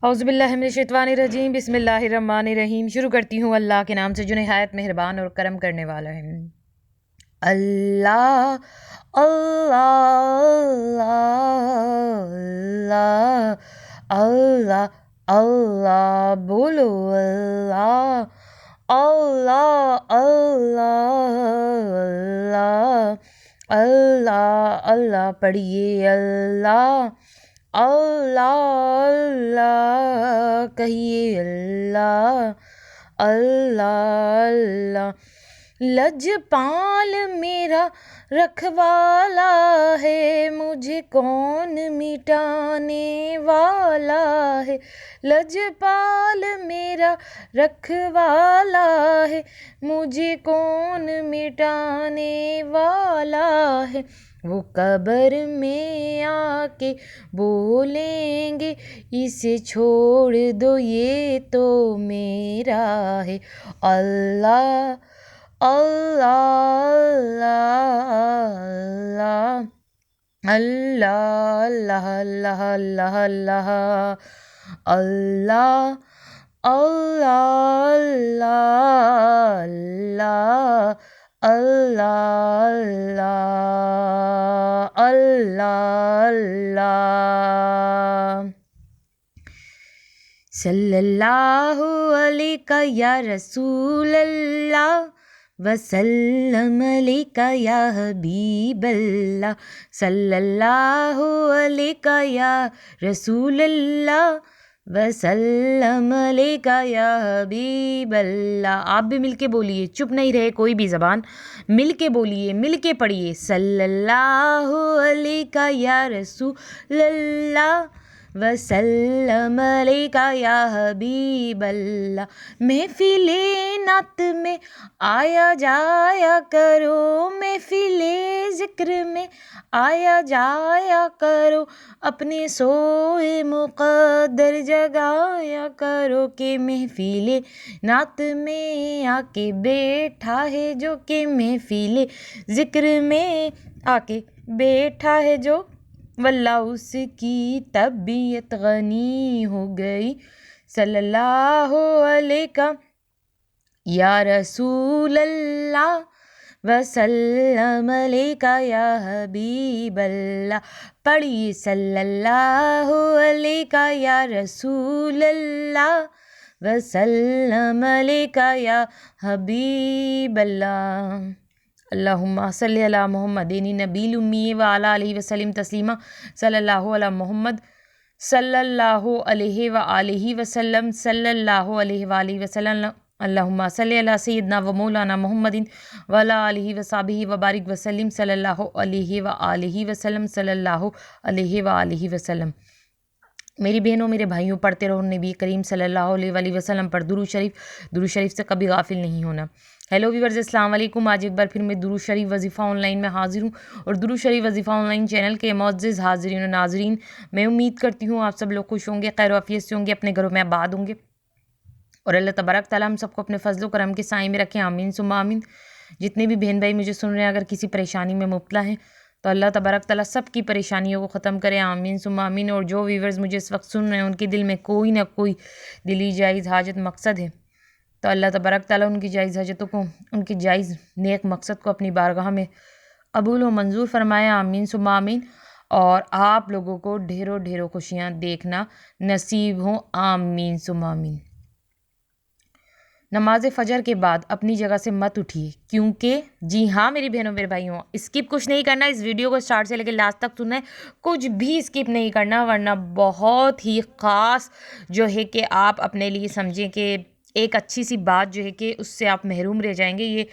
اعوذ باللہ من الشیطان الرجیم، بسم اللہ الرحمن الرحیم۔ شروع کرتی ہوں اللہ کے نام سے جو نہایت مہربان اور کرم کرنے والا ہے۔ اللہ اللہ اللہ اللہ اللہ بولو اللہ اللہ اللہ اللہ اللہ اللہ پڑھیے اللہ اللہ اللہ کہیے اللہ اللہ اللہ۔ لجپال میرا رکھوالا ہے، مجھے کون مٹانے والا ہے۔ لجپال میرا رکھوالا ہے، مجھے کون مٹانے والا ہے۔ وہ قبر میں آ کے بولیں گے اسے چھوڑ دو یہ تو میرا ہے۔ اللہ اللہ اللہ اللہ اللہ اللہ اللہ اللہ اللہ اللہ اللہ اللہ اللہ اللہ۔ صلی اللہ علیہ یا رسول اللہ وسلم علیہ یا حبیب اللہ۔ صلی اللہ علیہ یا رسول اللہ وسلم علیہ یا حبیب اللہ۔ آپ بھی مل کے بولیے، چپ نہیں رہے کوئی بھی زبان، مل کے بولیے، مل کے پڑھیے۔ صلی اللہ علیہ یا رسول اللہ وسلم علیہ یا حبیب اللہ۔ محفل نعت میں آیا جایا کرو، محفل ذکر میں آیا جایا کرو، اپنے سوئے مقدر جگایا کرو کہ محفل نعت میں آ کے بیٹھا ہے جو، کہ محفل ذکر میں آ کے بیٹھا ہے جو، واللہ اس کی طبیعت غنی ہو گئی۔ صلی اللہ علیہ یا رسول اللہ وسلم علیہ یا حبیب اللہ۔ پڑھیے صلی اللہ علیہ یا رسول اللہ وسلم علیہ یا حبیب اللہ۔ اللہم صلی علی محمد نبی الامی وعلی آلہ وسلم تسلیما۔ صلی اللہ علی محمد صلی اللہ علیہ وآلہ وسلم صلی اللہ علیہ وآلہ وسلم۔ اللہم صلی علی سیدنا و مولانا محمد وعلی آلہ وصحبہ وبارک وسلم۔ صلی اللہ علیہ وآلہ وسلم صلی اللہ علیہ وآلہ وسلم۔ میری بہنوں میرے بھائیوں، پڑھتے رہو نبی کریم صلی اللہ علیہ وآلہ وسلم پر درود شریف سے کبھی غافل نہیں ہونا۔ ہیلو ویورز، السلام علیکم۔ آج ایک بار پھر میں درود شریف وظیفہ آن لائن میں حاضر ہوں، اور درود شریف وظیفہ آن لائن چینل کے معزز حاضرین و ناظرین، میں امید کرتی ہوں آپ سب لوگ خوش ہوں گے، خیر و عافیت سے ہوں گے، اپنے گھروں میں آباد ہوں گے، اور اللہ تبارک تعالیٰ ہم سب کو اپنے فضل و کرم کے سائے میں رکھیں، آمین ثم آمین۔ جتنے بھی بہن بھائی مجھے سن رہے ہیں اگر کسی پریشانی میں مبتلا ہیں تو اللہ تبارک تعالیٰ سب کی پریشانیوں کو ختم کرے، آمین ثم آمین۔ اور جو ویورز مجھے اس وقت سن رہے ہیں ان کے دل میں کوئی نہ کوئی دلی جائز حاجت مقصد ہے، تو اللہ تبارک تعالیٰ ان کی جائز حاجتوں کو، ان کی جائز نیک مقصد کو اپنی بارگاہ میں قبول و منظور فرمائے، آمین ثم آمین۔ اور آپ لوگوں کو ڈھیروں خوشیاں دیکھنا نصیب ہوں، آمین ثم آمین۔ نماز فجر کے بعد اپنی جگہ سے مت اٹھیے، کیونکہ جی ہاں میری بہنوں میرے بھائیوں، اسکپ کچھ نہیں کرنا، اس ویڈیو کو سٹارٹ سے لے کے لاسٹ تک سننا ہے، کچھ بھی اسکپ نہیں کرنا، ورنہ بہت ہی خاص جو ہے کہ آپ اپنے لیے سمجھیں کہ ایک اچھی سی بات جو ہے کہ اس سے آپ محروم رہ جائیں گے، یہ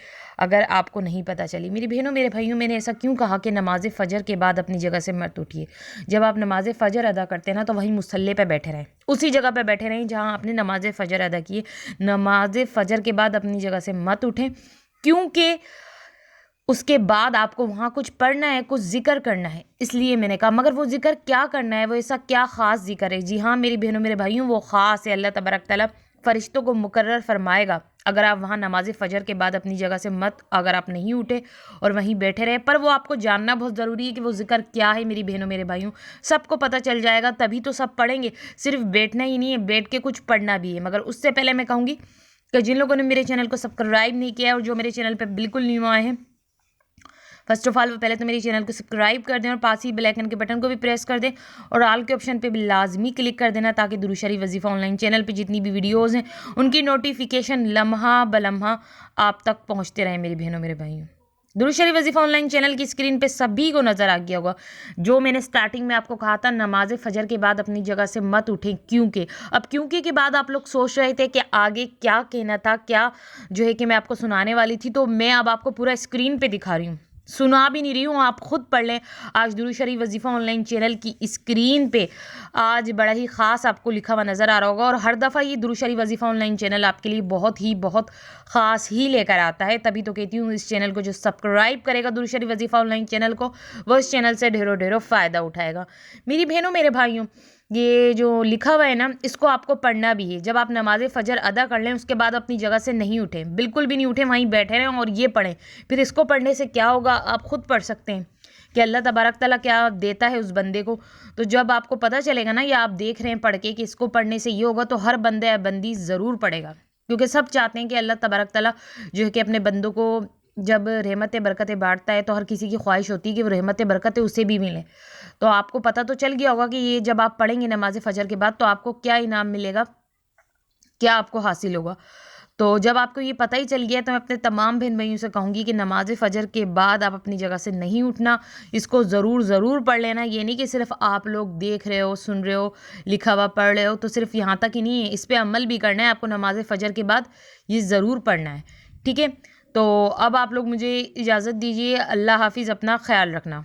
اگر آپ کو نہیں پتہ چلی۔ میری بہنوں میرے بھائیوں، میں نے ایسا کیوں کہا کہ نماز فجر کے بعد اپنی جگہ سے مت اٹھیے؟ جب آپ نماز فجر ادا کرتے ہیں نا تو وہیں مصلی پہ بیٹھے رہیں، اسی جگہ پہ بیٹھے رہیں جہاں آپ نے نماز فجر ادا کی ہے۔ نماز فجر کے بعد اپنی جگہ سے مت اٹھیں، کیونکہ اس کے بعد آپ کو وہاں کچھ پڑھنا ہے، کچھ ذکر کرنا ہے، اس لیے میں نے کہا۔ مگر وہ ذکر کیا کرنا ہے، وہ ایسا کیا خاص ذکر ہے؟ جی ہاں میری بہنوں میرے بھائیوں، وہ خاص ہے اللہ تبارک تعالیٰ فرشتوں کو مقرر فرمائے گا اگر آپ وہاں نماز فجر کے بعد اپنی جگہ سے اگر آپ نہیں اٹھے اور وہیں بیٹھے رہے. پر وہ آپ کو جاننا بہت ضروری ہے کہ وہ ذکر کیا ہے میری بہنوں میرے بھائیوں. سب کو پتہ چل جائے گا تبھی تو سب پڑھیں گے. صرف بیٹھنا ہی نہیں ہے، بیٹھ کے کچھ پڑھنا بھی ہے. مگر اس سے پہلے میں کہوں گی کہ جن لوگوں نے میرے چینل کو سبسکرائب نہیں کیا ہے اور جو میرے چینل پہ بالکل نیو آئے ہیں، فرسٹ آف آل وہ پہلے تو میری چینل کو سبسکرائب کر دیں اور پاس ہی بیل آئکن کے بٹن کو بھی پریس کر دیں اور آل کے آپشن پہ بھی لازمی کلک کر دینا تاکہ درود شریف وظیفہ آن لائن چینل پہ جتنی بھی ویڈیوز ہیں ان کی نوٹیفیکیشن لمحہ بلمحہ آپ تک پہنچتے رہیں میری بہنوں میرے بھائیوں. درود شریف وظیفہ آن لائن چینل کی اسکرین پہ سبھی کو نظر آ گیا ہوگا جو میں نے سٹارٹنگ میں آپ کو کہا تھا نماز فجر کے بعد اپنی جگہ سے مت اٹھیں. کیونکہ کے بعد آپ لوگ سوچ رہے تھے کہ آگے کیا کہنا تھا، کیا جو ہے کہ میں آپ کو سنانے والی تھی، تو میں اب آپ کو پورا اسکرین پہ دکھا رہی ہوں، سنا بھی نہیں رہی ہوں. آپ خود پڑھ لیں. آج درود شریف وظیفہ آن لائن چینل کی اسکرین پہ آج بڑا ہی خاص آپ کو لکھا ہوا نظر آ رہا ہوگا اور ہر دفعہ یہ درود شریف وظیفہ آن لائن چینل آپ کے لیے بہت خاص ہی لے کر آتا ہے. تبھی تو کہتی ہوں اس چینل کو جو سبسکرائب کرے گا درود شریف وظیفہ آن لائن چینل کو، وہ اس چینل سے ڈھیروں فائدہ اٹھائے گا. میری بہنوں میرے بھائیوں، یہ جو لکھا ہوا ہے نا اس کو آپ کو پڑھنا بھی ہے. جب آپ نماز فجر ادا کر لیں اس کے بعد اپنی جگہ سے نہیں اٹھیں، بالکل بھی نہیں اٹھیں، وہیں بیٹھے رہیں اور یہ پڑھیں. پھر اس کو پڑھنے سے کیا ہوگا آپ خود پڑھ سکتے ہیں کہ اللہ تبارک تعالیٰ کیا دیتا ہے اس بندے کو. تو جب آپ کو پتہ چلے گا نا یا آپ دیکھ رہے ہیں پڑھ کے کہ اس کو پڑھنے سے یہ ہوگا تو ہر بندہ یا بندی ضرور پڑھے گا، کیونکہ سب چاہتے ہیں کہ اللہ تبارک تعالیٰ جو ہے کہ اپنے بندوں کو جب رحمت برکتیں بانٹتا ہے تو ہر کسی کی خواہش ہوتی ہے کہ وہ رحمت برکتیں اسے بھی ملیں. تو آپ کو پتہ تو چل گیا ہوگا کہ یہ جب آپ پڑھیں گے نماز فجر کے بعد تو آپ کو کیا انعام ملے گا، کیا آپ کو حاصل ہوگا. تو جب آپ کو یہ پتہ ہی چل گیا تو میں اپنے تمام بہن بھائیوں سے کہوں گی کہ نماز فجر کے بعد آپ اپنی جگہ سے نہیں اٹھنا، اس کو ضرور پڑھ لینا. یہ نہیں کہ صرف آپ لوگ دیکھ رہے ہو، سن رہے ہو، لکھا ہوا پڑھ رہے ہو، تو صرف یہاں تک ہی نہیں ہے، اس پہ عمل بھی کرنا ہے. آپ کو نماز فجر کے بعد یہ ضرور پڑھنا ہے. ٹھیک ہے، تو اب آپ لوگ مجھے اجازت دیجیے. اللہ حافظ، اپنا خیال رکھنا.